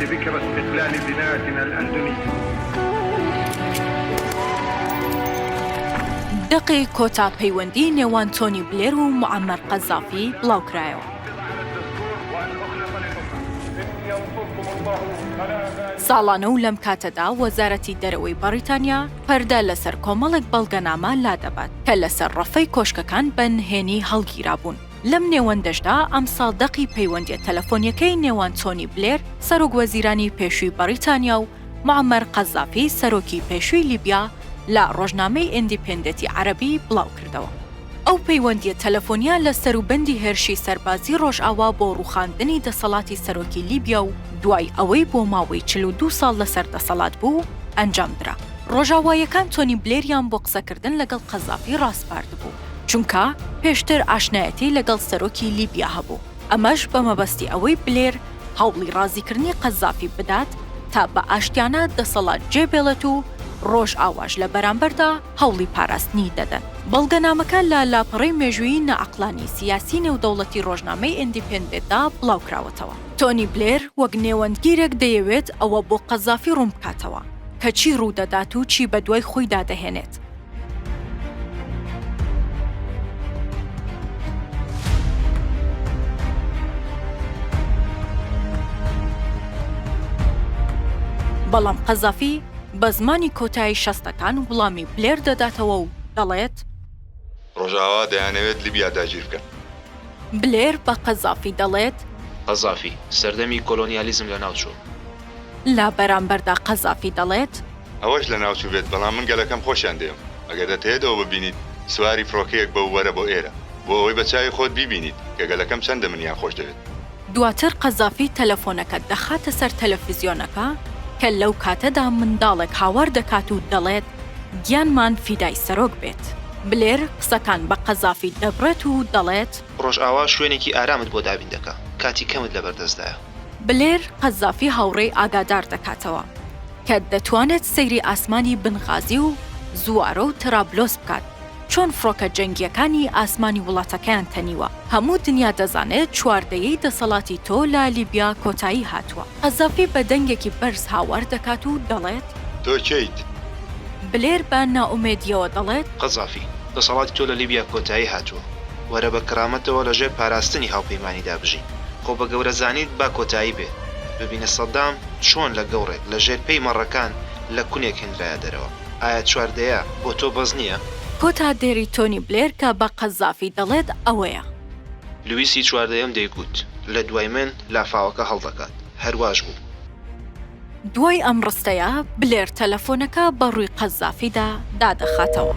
ذكرى استقلال بلادنا الأندونيسية. دقی کۆتا پەیوەندی نێوان تۆنی بلێر و معەممەر قەزافی بڵاوکرایەوە. ساڵانە و لەم کاتەدا وەزارەتی دەرەوەی بەریتانیا پەردە لەسەر کۆمەڵێک بەڵگەنامە لادەبات کە لەسەر ڕەفەی کۆشکەکان بەنهێنی هەڵگیرابوون. لەم نێوەندەشدا ئەمساڵ دەقی پەیوەندیە تەلەفۆنیەکەی نێوان تۆنی بلێر سەرۆک وەزیرانی پێشووی بەریتانیا و معەممەر قەزافی سەرۆکی پێشووی لیبیا لە ڕۆژنامەی ئیندیپێندەنتی عەرەبی بڵاو کردەوە. ئەو پەیوەندیە تەلەفۆنیا لە سەروبەندی هێرشی سەربازی ڕۆژئاوا بۆ ڕووخاندنی دەسەڵاتی سەرۆکی لیبیا و دوای ئەوەی بۆ ماوەی 42 ساڵ لەسەر دەسەڵات بوو ئەنجامدرا. ڕۆژاوایەکان تۆنی بلێریان بۆ قسەکردن لەگەڵ قەزافی ڕاستپارد بوو، چونکە پێشتر ئاشنایەتی لەگەڵ سەرۆکی لیبیا هەبوو. ئەمەش بە مەبەستی ئەوەی بلێر هەوڵی ڕازیکردنی قەزافی بدات تا بە ئاشتیانە دەسەڵات جێبێڵێت و ڕۆژ ئاواش لە بەرامبەردا هەوڵی پاراستنی دەدەن. بەڵگەنامەکە لە لاپەڕەی مێژوویی نەعەقلانی سیاسی نێودەوڵەتی ڕۆژنامەی ئیندیپێندنتدا بڵاوکراوەتەوە. تۆنی بلێر وەک نێوەندگیرێک دەیەوێت ئەوە بۆ قەزافی ڕوون بکاتەوە کە چی ڕوودەدات و چی بە دوای خۆی دادەهێنێت. بەڵام قەزافی بە زمانی کۆتایی شەستەکان وڵامی بلێر دەداتەوە و دەڵێت ڕۆژاوا دەیانەوێت لیبیا داگیر بکەن. بلێر بە قەزافی دەڵێت قەزافی سەردەمی کۆلۆنیالیزم لە ناوچوو. لە بەرامبەردا قەزافی دەڵێت ئەوەش لە ناوچوو بێت، بەڵام من گەلەکەم خۆشیان دێم. ئەگەر دەتەوێتەوە ببینیت سواری فڕۆکەیەک بە وەرە بۆ ئێرە بۆ ئەوەی بە چاوی خۆت بیبینیت کە گەلەکەم چەندە منیان خۆش دەوێت. دواتر قەزافی تەلەفۆنەکە دەخاتە سەر تەلەڤیزیۆنەکە کە لەو کاتەدا منداڵێک هاوار دەکات و دەڵێت گیانمان فیدای سەرۆک بێت. بلێر قسەکان بە قەزافی دەبڕێت و دەڵێت ڕۆژئاوا شوێنێکی ئارامت بۆ دابین دەکا، کاتی کەمت لەبەردەستدایە. بلێر قەزافی هاوڕێی ئاگادار دەکاتەوە کە دەتوانێت سەیری ئاسمانی بنغازی و زوارە و ترابلۆس بکات، چۆن فڕۆکە جەنگیەکانی ئاسمانی وڵاتەکەیان تەنیوە. هەموو دنیا دەزانێت چواردەیەی دەسەڵاتی تۆ لە لیبیا کۆتایی هاتووە. قەزافی بە دەنگێکی بەرز هاوار دەکات و دەڵێت تۆ چیت؟ بلێر بە ناومێدیەوە دەڵێت قەزافی دەسەڵاتی تۆ لە لیبیا کۆتایی هاتووە، وەرە بە کەرامەتەوە لەژێر پاراستنی هاوپەیمانیدا بژی. خۆ بە گەورە زانیت با کۆتایی بێت، ببینە سەدام چۆن لە گەوڕێک لە ژێر پێی مەڕەکان لە کونێک هێنرایە دەرەوە. ئایا چواردەیە بۆ تۆ بەز نییە؟ کۆتا دێری تۆنی بلێر کە بە قەزافی دەڵێت ئەوەیە. لویسی چواردەیەم دەیگوت لە دوای من لافاوەکە هەڵدەکات، هەرواش بوو. دوای ئەم ڕستەیە بلێر تەلەفۆنەکە بە ڕووی قەزافیدا دادەخاتەوە.